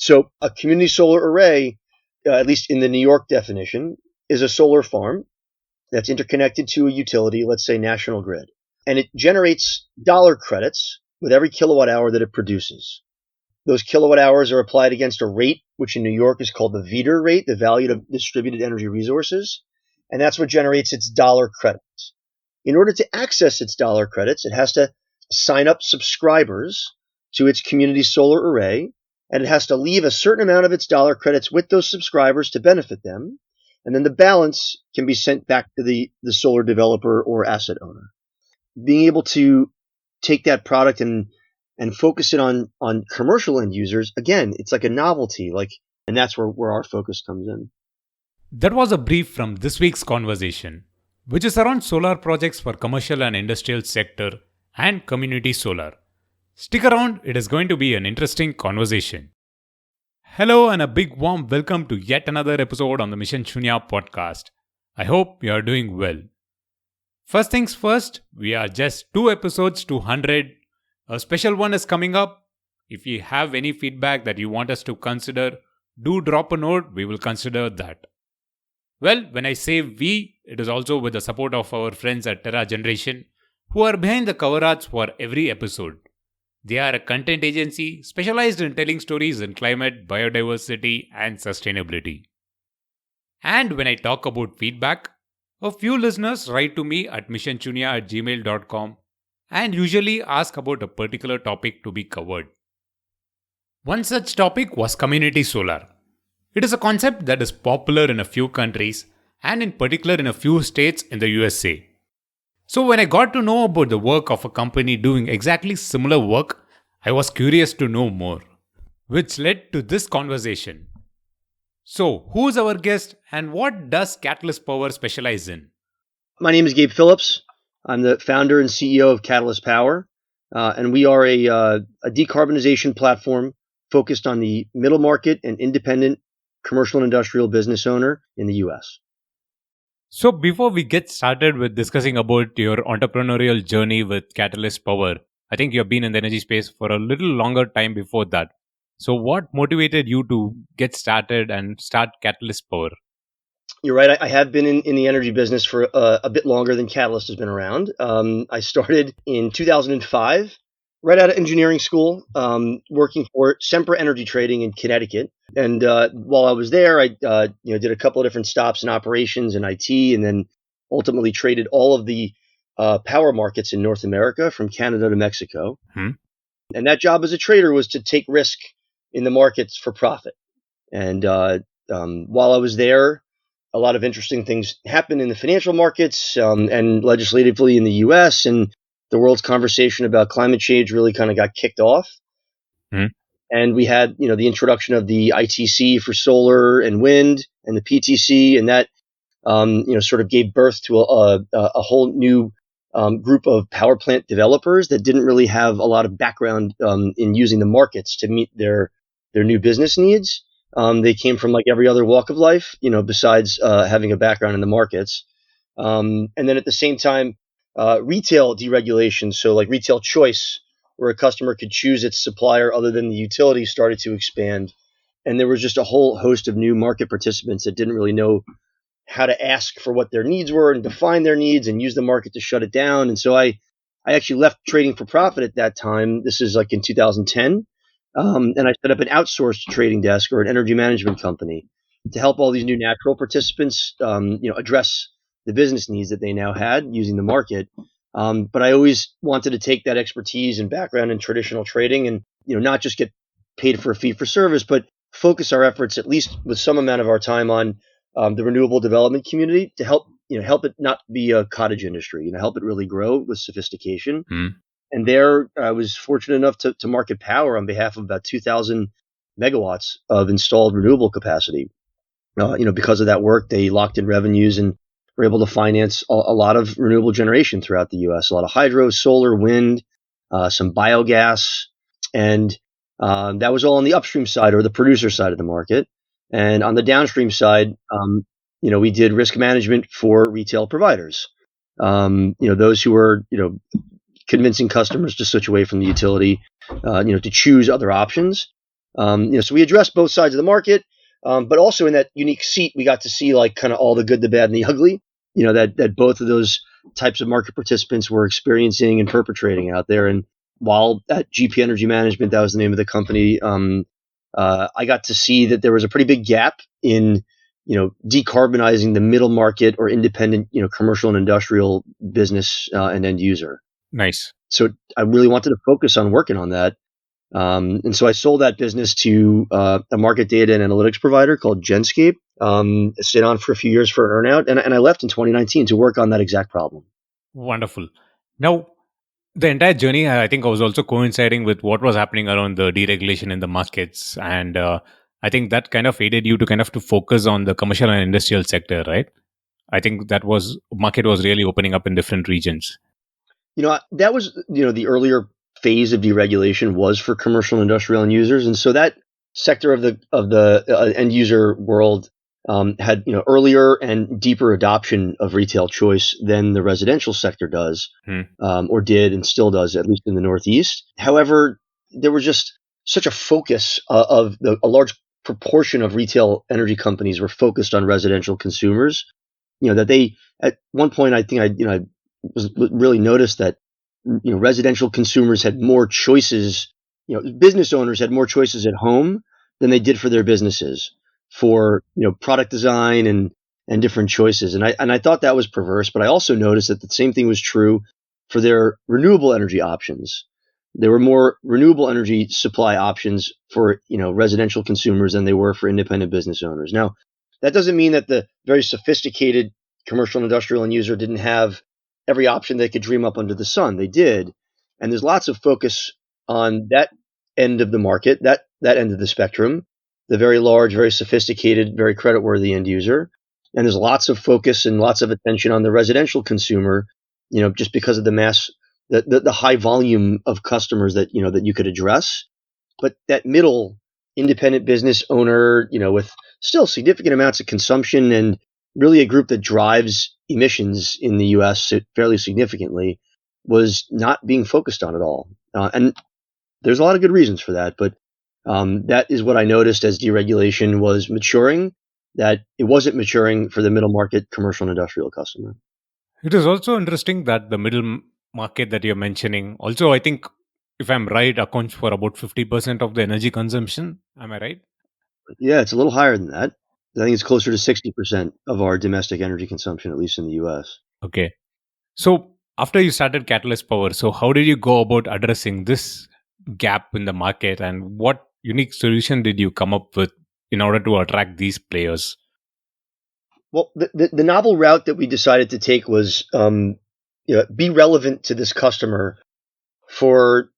So a community solar array, at least in the New York definition, is a solar farm that's interconnected to a utility, let's say National Grid. And it generates dollar credits with every kilowatt hour that it produces. Those kilowatt hours are applied against a rate, which in New York is called the VDER rate, the Value of Distributed Energy Resources. And that's what generates its dollar credits. In order to access its dollar credits, it has to sign up subscribers to its community solar array, and it has to leave a certain amount of its dollar credits with those subscribers to benefit them. And then the balance can be sent back to the solar developer or asset owner. Being able to take that product and focus it on commercial end users, again, it's like a novelty, and that's where our focus comes in. That was a brief from this week's conversation, which is around solar projects for commercial and industrial sector and community solar. Stick around, it is going to be an interesting conversation. Hello and a big warm welcome to yet another episode on the Mission Shunya podcast. I hope you are doing well. First things first, we are just 2 episodes to 100. A special one is coming up. If you have any feedback that you want us to consider, do drop a note, we will consider that. Well, when I say we, it is also with the support of our friends at Terra Generation, who are behind the cover arts for every episode. They are a content agency specialized in telling stories in climate, biodiversity, and sustainability. And when I talk about feedback, a few listeners write to me at missionshunya@gmail.com and usually ask about a particular topic to be covered. One such topic was community solar. It is a concept that is popular in a few countries and in particular in a few states in the USA. So when I got to know about the work of a company doing exactly similar work, I was curious to know more, which led to this conversation. So, who's our guest and what does Catalyst Power specialize in? My name is Gabe Phillips. I'm the founder and CEO of Catalyst Power, and we are a decarbonization platform focused on the middle market and independent commercial and industrial business owner in the US. So before we get started with discussing about your entrepreneurial journey with Catalyst Power, I think you've been in the energy space for a little longer time before that. So what motivated you to get started and start Catalyst Power? You're right. I have been in the energy business for a bit longer than Catalyst has been around. I started in 2005, right out of engineering school, working for Sempra Energy Trading in Connecticut. And while I was there, I did a couple of different stops in operations and IT, and then ultimately traded all of the power markets in North America from Canada to Mexico. And that job as a trader was to take risk in the markets for profit. And while I was there, a lot of interesting things happened in the financial markets and legislatively in the US, and the world's conversation about climate change really kind of got kicked off. And we had, the introduction of the ITC for solar and wind and the PTC, and that, sort of gave birth to a whole new group of power plant developers that didn't really have a lot of background in using the markets to meet their new business needs. They came from like every other walk of life, besides having a background in the markets. And then at the same time, retail deregulation, so like retail choice, where a customer could choose its supplier other than the utility, started to expand. And there was just a whole host of new market participants that didn't really know how to ask for what their needs were and define their needs and use the market to shut it down. And so I actually left trading for profit at that time. This is like in 2010. And I set up an outsourced trading desk or an energy management company to help all these new natural participants, address the business needs that they now had using the market. But I always wanted to take that expertise and background in traditional trading and, not just get paid for a fee for service, but focus our efforts, at least with some amount of our time, on the renewable development community to help it not be a cottage industry, help it really grow with sophistication. And there I was fortunate enough to market power on behalf of about 2,000 megawatts of installed renewable capacity. Because of that work, they locked in revenues and were able to finance a lot of renewable generation throughout the U.S., a lot of hydro, solar, wind, some biogas. And that was all on the upstream side or the producer side of the market. And on the downstream side, we did risk management for retail providers. Those who were, convincing customers to switch away from the utility, to choose other options. So we addressed both sides of the market, but also in that unique seat, we got to see like kind of all the good, the bad, and the ugly. That both of those types of market participants were experiencing and perpetrating out there. And while at GP Energy Management, that was the name of the company, I got to see that there was a pretty big gap in decarbonizing the middle market or independent commercial and industrial business and end user. Nice. So I really wanted to focus on working on that. And so I sold that business to a market data and analytics provider called Genscape. Stayed on for a few years for an earnout, and I left in 2019 to work on that exact problem. Wonderful. Now, the entire journey, I think, was also coinciding with what was happening around the deregulation in the markets, and I think that kind of aided you to to focus on the commercial and industrial sector, right? I think that was market was really opening up in different regions. That was the earlier phase of deregulation was for commercial and industrial end users, and so that sector of the end user world had earlier and deeper adoption of retail choice than the residential sector does, or did and still does, at least in the Northeast. However, there was just such a focus a large proportion of retail energy companies were focused on residential consumers. That they at one point I think I was really noticed that residential consumers had more choices. Business owners had more choices at home than they did for their businesses for product design and different choices. And I thought that was perverse, but I also noticed that the same thing was true for their renewable energy options. There were more renewable energy supply options for residential consumers than they were for independent business owners. Now, that doesn't mean that the very sophisticated commercial and industrial end user didn't have every option they could dream up under the sun. They did. And there's lots of focus on that end of the market, that end of the spectrum, the very large, very sophisticated, very creditworthy end user. And there's lots of focus and lots of attention on the residential consumer, just because of the mass, the high volume of customers that you could address. But that middle independent business owner, with still significant amounts of consumption and really a group that drives emissions in the U.S. fairly significantly, was not being focused on at all. And there's a lot of good reasons for that, but that is what I noticed as deregulation was maturing, that it wasn't maturing for the middle market commercial and industrial customer. It is also interesting that the middle market that you're mentioning also, I think, if I'm right, accounts for about 50% of the energy consumption. Am I right? Yeah, it's a little higher than that. I think it's closer to 60% of our domestic energy consumption, at least in the US. Okay. So after you started Catalyst Power, so how did you go about addressing this gap in the market, and what unique solution did you come up with in order to attract these players? Well, the novel route that we decided to take was be relevant to this customer for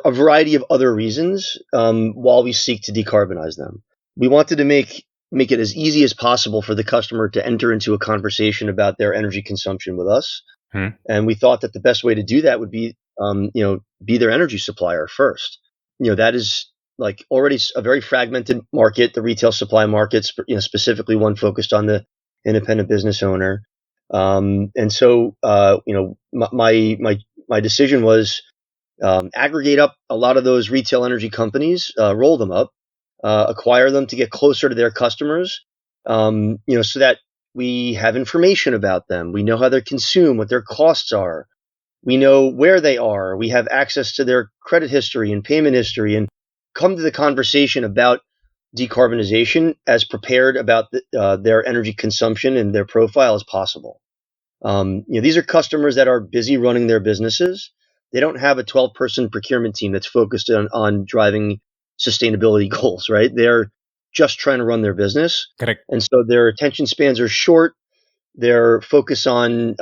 a variety of other reasons while we seek to decarbonize them. We wanted to make it as easy as possible for the customer to enter into a conversation about their energy consumption with us. And we thought that the best way to do that would be, be their energy supplier first. That is like already a very fragmented market, the retail supply markets, specifically one focused on the independent business owner. And so, my decision was aggregate up a lot of those retail energy companies, roll them up, acquire them to get closer to their customers, so that we have information about them. We know how they consume, what their costs are. We know where they are. We have access to their credit history and payment history, and come to the conversation about decarbonization as prepared about their energy consumption and their profile as possible. These are customers that are busy running their businesses. They don't have a 12-person procurement team that's focused on driving sustainability goals, right? They're just trying to run their business. Correct. And so their attention spans are short. Their focus on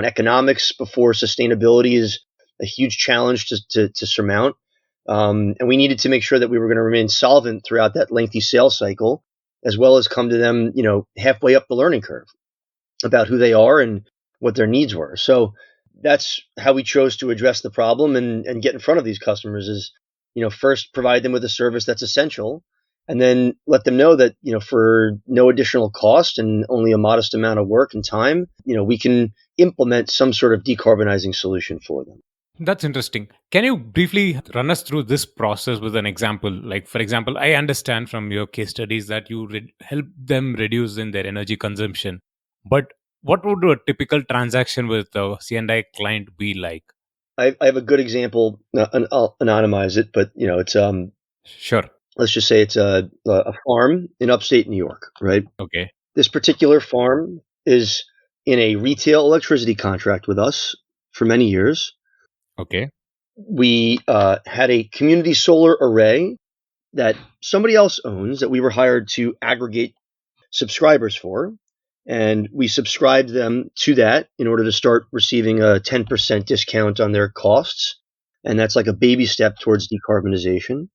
economics before sustainability is a huge challenge to surmount. And we needed to make sure that we were going to remain solvent throughout that lengthy sales cycle, as well as come to them, halfway up the learning curve about who they are and what their needs were. So that's how we chose to address the problem and get in front of these customers is, first provide them with a service that's essential, and then let them know that, for no additional cost and only a modest amount of work and time, we can implement some sort of decarbonizing solution for them. That's interesting. Can you briefly run us through this process with an example? Like, for example, I understand from your case studies that you help them reduce in their energy consumption. But what would a typical transaction with a C&I client be like? I have a good example. I'll anonymize it, but it's Sure. let's just say it's a farm in upstate New York, right? Okay. This particular farm is in a retail electricity contract with us for many years. Okay. We had a community solar array that somebody else owns that we were hired to aggregate subscribers for. And we subscribed them to that in order to start receiving a 10% discount on their costs. And that's like a baby step towards decarbonization.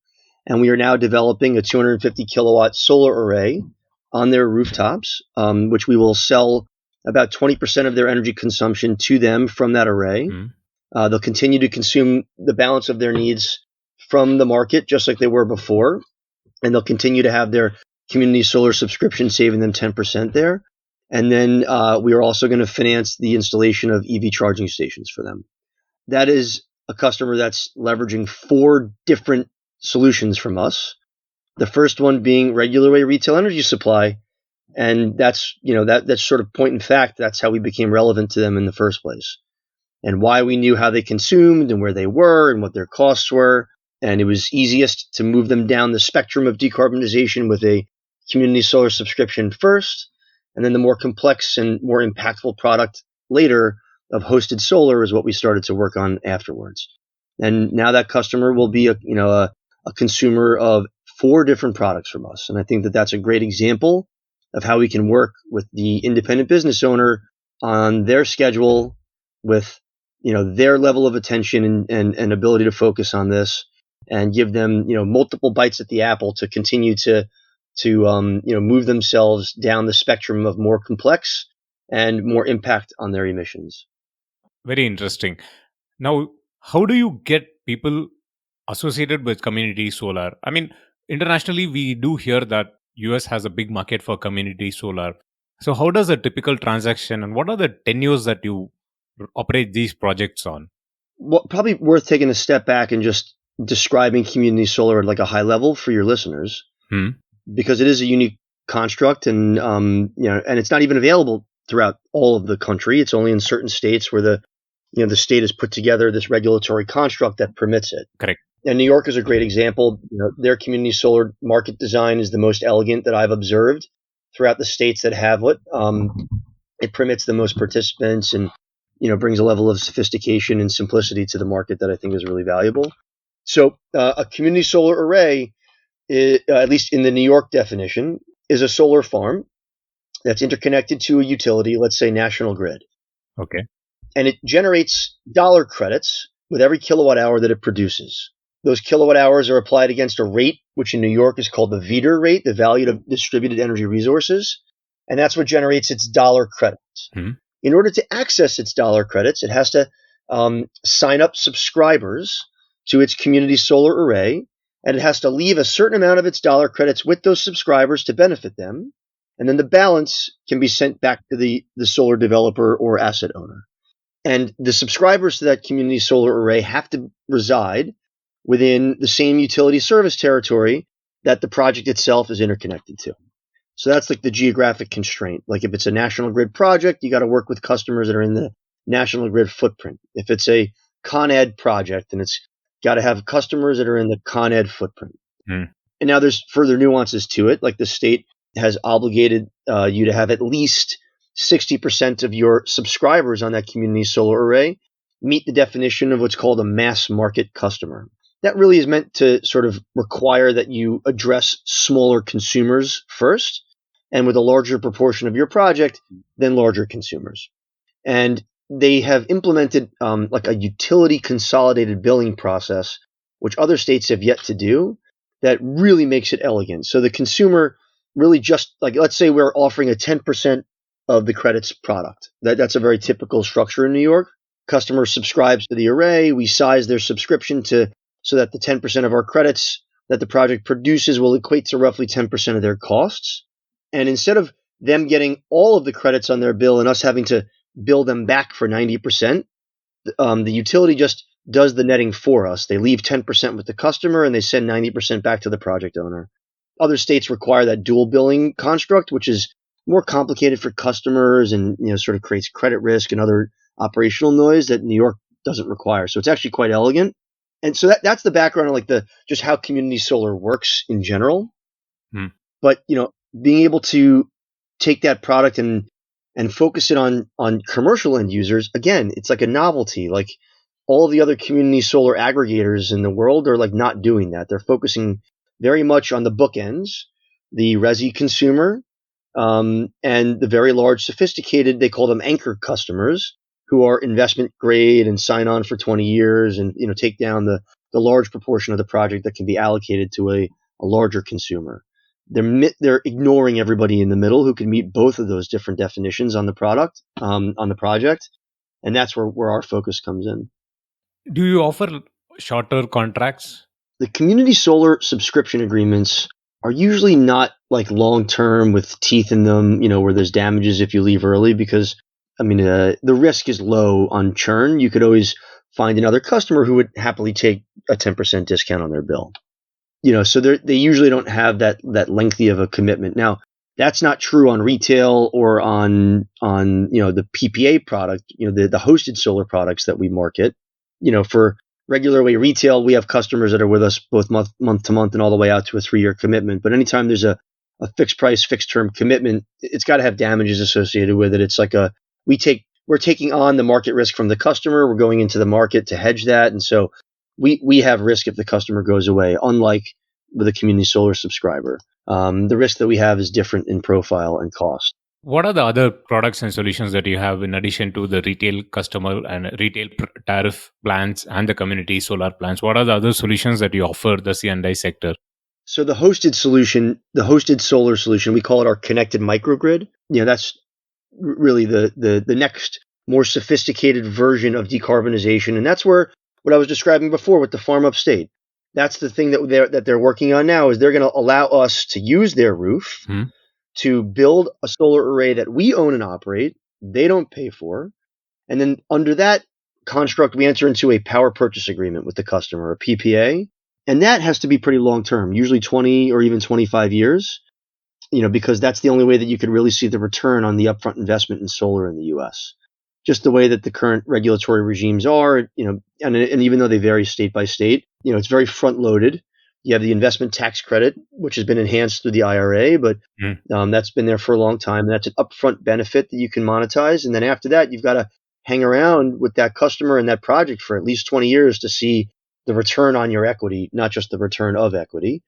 And we are now developing a 250 kilowatt solar array on their rooftops, which we will sell about 20% of their energy consumption to them from that array. Mm. They'll continue to consume the balance of their needs from the market, just like they were before. And they'll continue to have their community solar subscription, saving them 10% there. And then we are also going to finance the installation of EV charging stations for them. That is a customer that's leveraging 4 different solutions from us. The first one being regular way retail energy supply. And that's sort of point in fact, that's how we became relevant to them in the first place, and why we knew how they consumed and where they were and what their costs were. And it was easiest to move them down the spectrum of decarbonization with a community solar subscription first, and then the more complex and more impactful product later of hosted solar is what we started to work on afterwards. And now that customer will be a consumer of 4 different products from us. And I think that that's a great example of how we can work with the independent business owner on their schedule with their level of attention and ability to focus on this, and give them multiple bites at the apple to continue to move themselves down the spectrum of more complex and more impact on their emissions. Very interesting. Now, how do you get people associated with community solar? I mean, internationally, we do hear that US has a big market for community solar. So, how does a typical transaction and what are the tenures that you operate these projects on? Well, probably worth taking a step back and just describing community solar at like a high level for your listeners, Hmm. because it is a unique construct, and and it's not even available throughout all of the country. It's only in certain states where the state has put together this regulatory construct that permits it. Correct. And New York is a great example. Their community solar market design is the most elegant that I've observed throughout the states that have it. It permits the most participants, and brings a level of sophistication and simplicity to the market that I think is really valuable. So a community solar array, at least in the New York definition, is a solar farm that's interconnected to a utility, let's say National Grid. Okay. And it generates dollar credits with every kilowatt hour that it produces. Those kilowatt hours are applied against a rate, which in New York is called the VDER rate, the Value of Distributed Energy Resources. And that's what generates its dollar credits. Hmm. In order to access its dollar credits, it has to sign up subscribers to its community solar array, and it has to leave a certain amount of its dollar credits with those subscribers to benefit them. And then the balance can be sent back to the solar developer or asset owner. And the subscribers to that community solar array have to reside within the same utility service territory that the project itself is interconnected to. So that's like the geographic constraint. Like if it's a National Grid project, you got to work with customers that are in the National Grid footprint. If it's a Con Ed project, then it's got to have customers that are in the Con Ed footprint. Hmm. And now there's further nuances to it. Like the state has obligated you to have at least 60% of your subscribers on that community solar array meet the definition of what's called a mass market customer. That really is meant to sort of require that you address smaller consumers first, and with a larger proportion of your project than larger consumers. And they have implemented like a utility consolidated billing process, which other states have yet to do, that really makes it elegant. So the consumer really just, like, let's say we're offering a 10% of the credits product. That's a very typical structure in New York. Customer subscribes to the array. We size their subscription so that the 10% of our credits that the project produces will equate to roughly 10% of their costs. And instead of them getting all of the credits on their bill and us having to bill them back for 90%, the utility just does the netting for us. They leave 10% with the customer and they send 90% back to the project owner. Other states require that dual billing construct, which is more complicated for customers and sort of creates credit risk and other operational noise that New York doesn't require. So it's actually quite elegant. And so that's the background of like the just how community solar works in general. Hmm. But being able to take that product and focus it on commercial end users, again, it's like a novelty. Like all the other community solar aggregators in the world are like not doing that. They're focusing very much on the bookends, the resi consumer, and the very large sophisticated, they call them anchor customers, who are investment grade and sign on for 20 years and take down the large proportion of the project that can be allocated to a larger consumer. They're ignoring everybody in the middle who can meet both of those different definitions on the product, on the project, and that's where our focus comes in. Do you offer shorter contracts? The community solar subscription agreements are usually not like long term with teeth in them, where there's damages if you leave early, because the risk is low on churn. You could always find another customer who would happily take a 10% discount on their bill. So they usually don't have that lengthy of a commitment. Now, that's not true on retail or on the PPA product, the hosted solar products that we market. For regular way retail, we have customers that are with us both month to month and all the way out to a 3-year commitment. But anytime there's a fixed price, fixed term commitment, it's got to have damages associated with it. It's like we're taking on the market risk from the customer. We're going into the market to hedge that. And so we have risk if the customer goes away, unlike with a community solar subscriber. The risk that we have is different in profile and cost. What are the other products and solutions that you have in addition to the retail customer and retail tariff plans and the community solar plans? What are the other solutions that you offer the C&I sector? So the hosted solution, the hosted solar solution, we call it our connected microgrid. That's really the next more sophisticated version of decarbonization. And that's where what I was describing before with the farm upstate. That's the thing that they're working on now, is they're going to allow us to use their roof to build a solar array that we own and operate. They don't pay for. And then under that construct, we enter into a power purchase agreement with the customer, a PPA. And that has to be pretty long term, usually 20 or even 25 years, because that's the only way that you could really see the return on the upfront investment in solar in the US. Just the way that the current regulatory regimes are, and even though they vary state by state, it's very front loaded. You have the investment tax credit, which has been enhanced through the IRA, but that's been there for a long time. That's an upfront benefit that you can monetize. And then after that, you've got to hang around with that customer and that project for at least 20 years to see the return on your equity, not just the return of equity.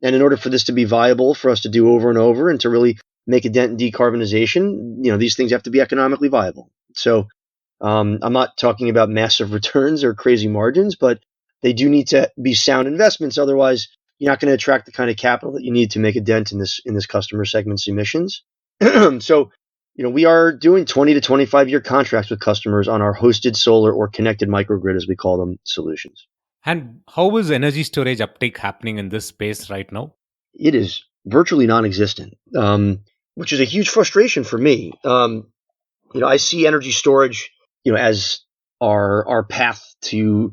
And in order for this to be viable for us to do over and over and to really make a dent in decarbonization, these things have to be economically viable. So I'm not talking about massive returns or crazy margins, but they do need to be sound investments. Otherwise, you're not going to attract the kind of capital that you need to make a dent in this customer segment's emissions. So, we are doing 20 to 25 year contracts with customers on our hosted solar or connected microgrid, as we call them, solutions. And how is energy storage uptake happening in this space right now? It is virtually non-existent, which is a huge frustration for me. I see energy storage, as our path to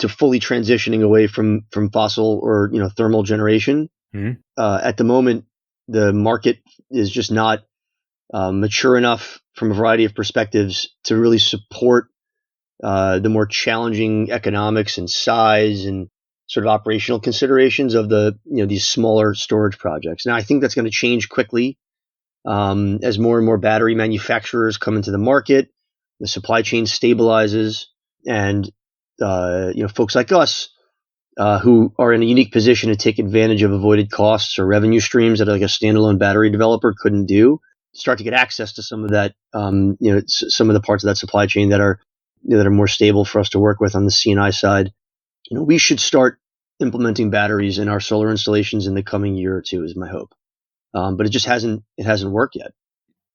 fully transitioning away from fossil or thermal generation. At the moment, the market is just not mature enough from a variety of perspectives to really support the more challenging economics and size and sort of operational considerations of these smaller storage projects. Now, I think that's going to change quickly as more and more battery manufacturers come into the market, the supply chain stabilizes, and folks like us who are in a unique position to take advantage of avoided costs or revenue streams that like a standalone battery developer couldn't do, start to get access to some of that, some of the parts of that supply chain that are more stable for us to work with on the C&I side. We should start implementing batteries in our solar installations in the coming year or two, is my hope. But it just hasn't worked yet.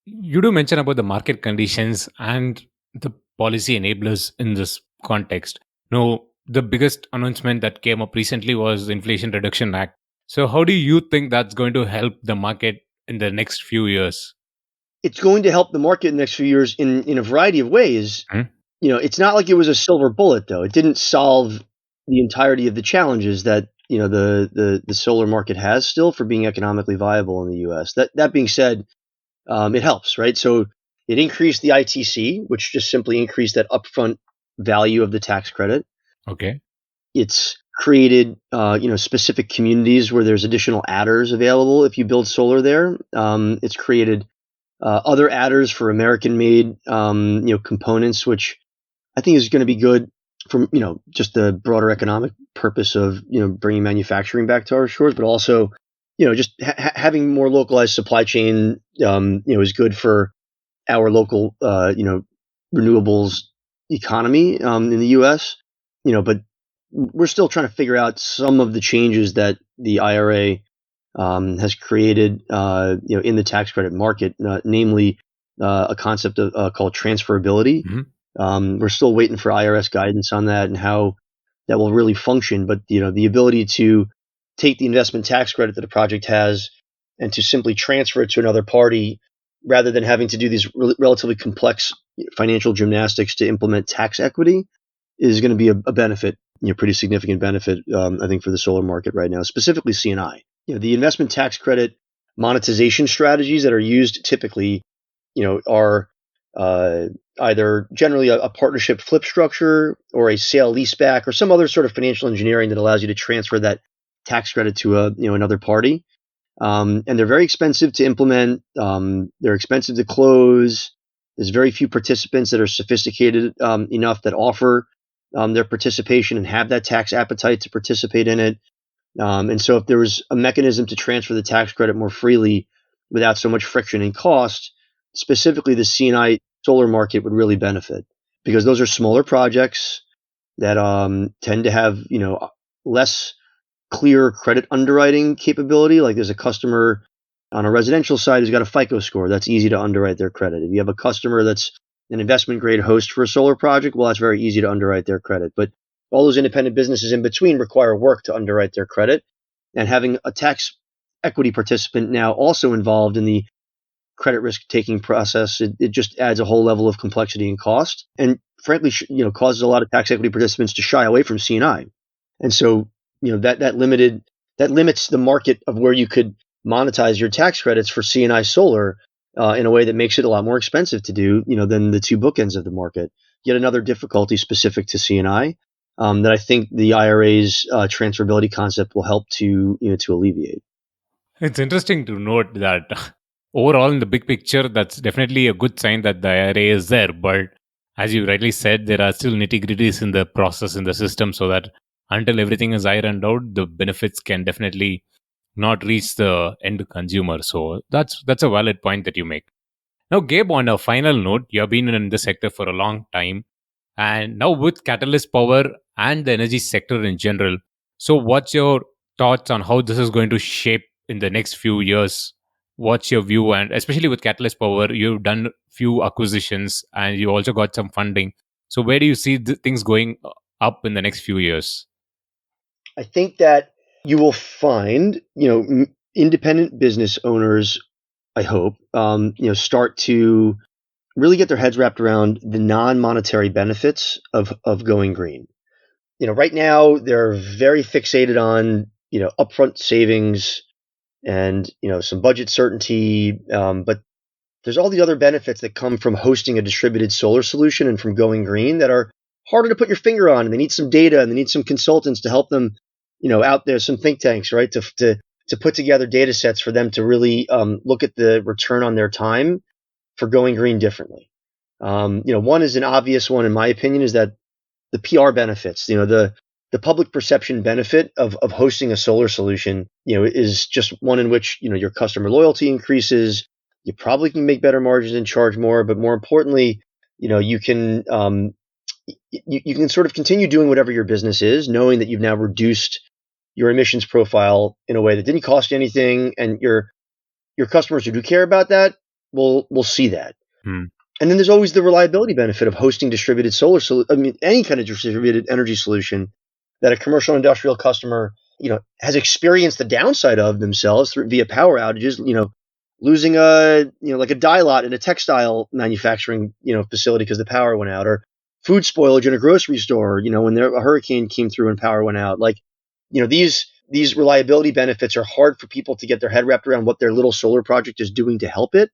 You do mention about the market conditions and the policy enablers in this context. The biggest announcement that came up recently was the Inflation Reduction Act. So how do you think that's going to help the market in the next few years? It's going to help the market in the next few years in a variety of ways. It's not like it was a silver bullet, though. It didn't solve the entirety of the challenges that the solar market has still for being economically viable in the U.S. That being said, it helps, right? So it increased the ITC, which just simply increased that upfront value of the tax credit. Okay. It's created, specific communities where there's additional adders available if you build solar there. It's created other adders for American-made, components, which I think is going to be good from, just the broader economic purpose of, bringing manufacturing back to our shores, but also, just having more localized supply chain, is good for our local, renewables economy in the U.S. But we're still trying to figure out some of the changes that the IRA has created, in the tax credit market, namely a concept called transferability. We're still waiting for IRS guidance on that and how that will really function. But the ability to take the investment tax credit that a project has and to simply transfer it to another party rather than having to do these relatively complex financial gymnastics to implement tax equity is going to be a benefit, pretty significant benefit, I think, for the solar market right now, specifically C&I. The investment tax credit monetization strategies that are used typically, are either generally a partnership flip structure or a sale leaseback or some other sort of financial engineering that allows you to transfer that tax credit to another party. And they're very expensive to implement. They're expensive to close. There's very few participants that are sophisticated enough that offer their participation and have that tax appetite to participate in it. And so if there was a mechanism to transfer the tax credit more freely without so much friction and cost, specifically the C&I solar market would really benefit because those are smaller projects that tend to have, less clear credit underwriting capability. Like there's a customer on a residential side who's got a FICO score. That's easy to underwrite their credit. If you have a customer that's an investment grade host for a solar project, well, that's very easy to underwrite their credit. But all those independent businesses in between require work to underwrite their credit. And having a tax equity participant now also involved in the credit risk taking process, it just adds a whole level of complexity and cost. And frankly, causes a lot of tax equity participants to shy away from C&I. And so, that limits the market of where you could monetize your tax credits for C&I solar in a way that makes it a lot more expensive to do, than the two bookends of the market. Yet another difficulty specific to C&I that I think the IRA's transferability concept will help to alleviate. It's interesting to note that overall, in the big picture, that's definitely a good sign that the IRA is there. But as you rightly said, there are still nitty gritties in the process, in the system, so that until everything is ironed out, the benefits can definitely not reach the end consumer. So that's a valid point that you make. Now, Gabe, on a final note, you have been in this sector for a long time, and now with catalyst power and the energy sector in general. So, what's your thoughts on how this is going to shape in the next few years? What's your view? And especially with catalyst power, you've done few acquisitions and you also got some funding. So, where do you see things going up in the next few years? I think that you will find, independent business owners, I hope, start to really get their heads wrapped around the non-monetary benefits of going green. Right now they're very fixated on, upfront savings and, some budget certainty. But there's all the other benefits that come from hosting a distributed solar solution and from going green that are harder to put your finger on. And they need some data and they need some consultants to help them, out there, some think tanks, right, to put together data sets for them to really look at the return on their time for going green differently. One is an obvious one, in my opinion, is that the PR benefits, the public perception benefit of hosting a solar solution, is just one in which, your customer loyalty increases. You probably can make better margins and charge more, but more importantly, you can you can sort of continue doing whatever your business is, knowing that you've now reduced your emissions profile in a way that didn't cost you anything, and your customers who do care about that will see that. Hmm. And then there's always the reliability benefit of hosting distributed solar. Any kind of distributed energy solution that a commercial industrial customer, has experienced the downside of themselves via power outages, losing like a dye lot in a textile manufacturing, facility because the power went out, or food spoilage in a grocery store, when a hurricane came through and power went out. Like, these reliability benefits are hard for people to get their head wrapped around what their little solar project is doing to help it.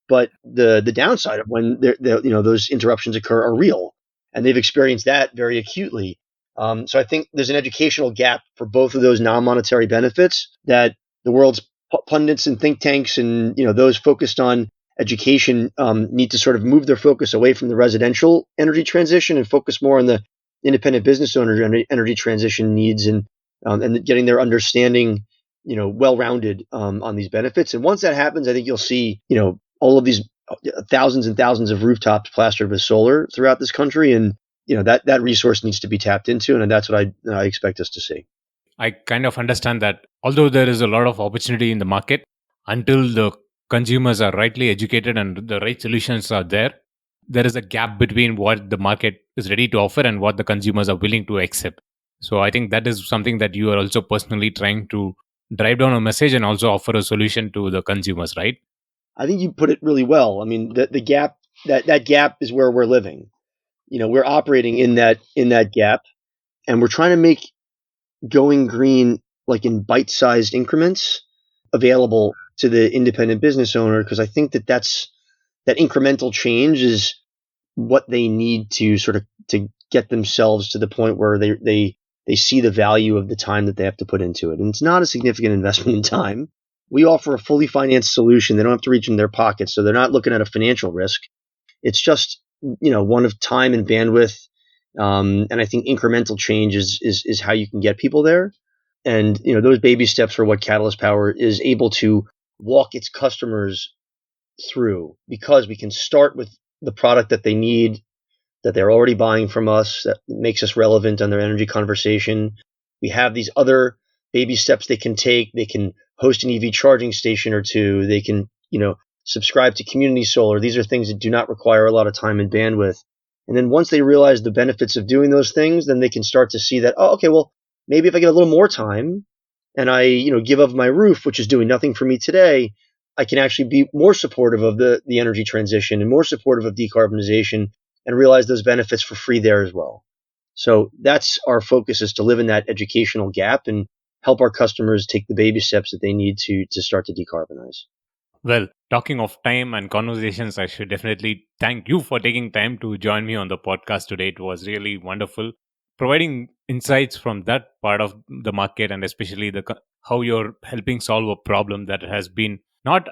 But the downside of when those interruptions occur are real, and they've experienced that very acutely. So I think there's an educational gap for both of those non-monetary benefits that the world's pundits and think tanks and those focused on education need to sort of move their focus away from the residential energy transition and focus more on the independent business owner energy transition needs and getting their understanding well-rounded on these benefits. And once that happens, I think you'll see all of these thousands and thousands of rooftops plastered with solar throughout this country, and that resource needs to be tapped into, and that's what I expect us to see. I kind of understand that although there is a lot of opportunity in the market, until the consumers are rightly educated and the right solutions are there is a gap between what the market is ready to offer and what the consumers are willing to accept. So I think that is something that you are also personally trying to drive down a message and also offer a solution to the consumers, right? I think you put it really well. I mean, the gap, that gap is where we're living. We're operating in that gap, and we're trying to make going green, like in bite-sized increments, available to the independent business owner, because I think that incremental change is what they need to sort of to get themselves to the point where they see the value of the time that they have to put into it. And it's not a significant investment in time. We offer a fully financed solution. They don't have to reach in their pockets, so they're not looking at a financial risk. It's just one of time and bandwidth. And I think incremental change is how you can get people there. And those baby steps are what Catalyst Power is able to walk its customers through, because we can start with the product that they need, that they're already buying from us, that makes us relevant on their energy conversation. We have these other baby steps they can take. They can host an EV charging station or two. They can, subscribe to community solar. These are things that do not require a lot of time and bandwidth. And then once they realize the benefits of doing those things, then they can start to see that, oh, okay, well, maybe if I get a little more time and I, give up my roof, which is doing nothing for me today, I can actually be more supportive of the energy transition and more supportive of decarbonization and realize those benefits for free there as well. So that's our focus, is to live in that educational gap and help our customers take the baby steps that they need to start to decarbonize. Well, talking of time and conversations, I should definitely thank you for taking time to join me on the podcast today. It was really wonderful providing insights from that part of the market, and especially how you're helping solve a problem that has been not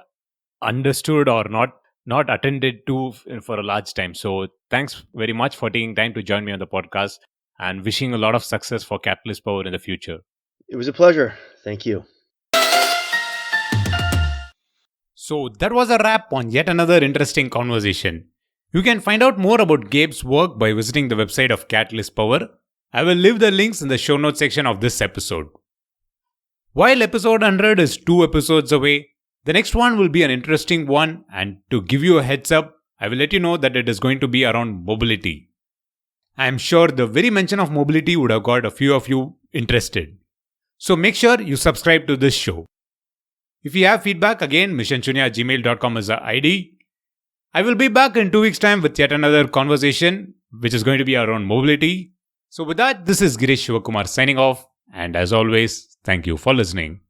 understood or not attended to for a large time. So thanks very much for taking time to join me on the podcast, and wishing a lot of success for Catalyst Power in the future. It was a pleasure. Thank you. So that was a wrap on yet another interesting conversation. You can find out more about Gabe's work by visiting the website of Catalyst Power. I will leave the links in the show notes section of this episode. While episode 100 is 2 episodes away, the next one will be an interesting one, and to give you a heads up, I will let you know that it is going to be around mobility. I am sure the very mention of mobility would have got a few of you interested. So make sure you subscribe to this show. If you have feedback, again, missionshunya@gmail.com is the ID. I will be back in 2 weeks' time with yet another conversation, which is going to be around mobility. So with that, this is Girish Shivakumar signing off. And as always, thank you for listening.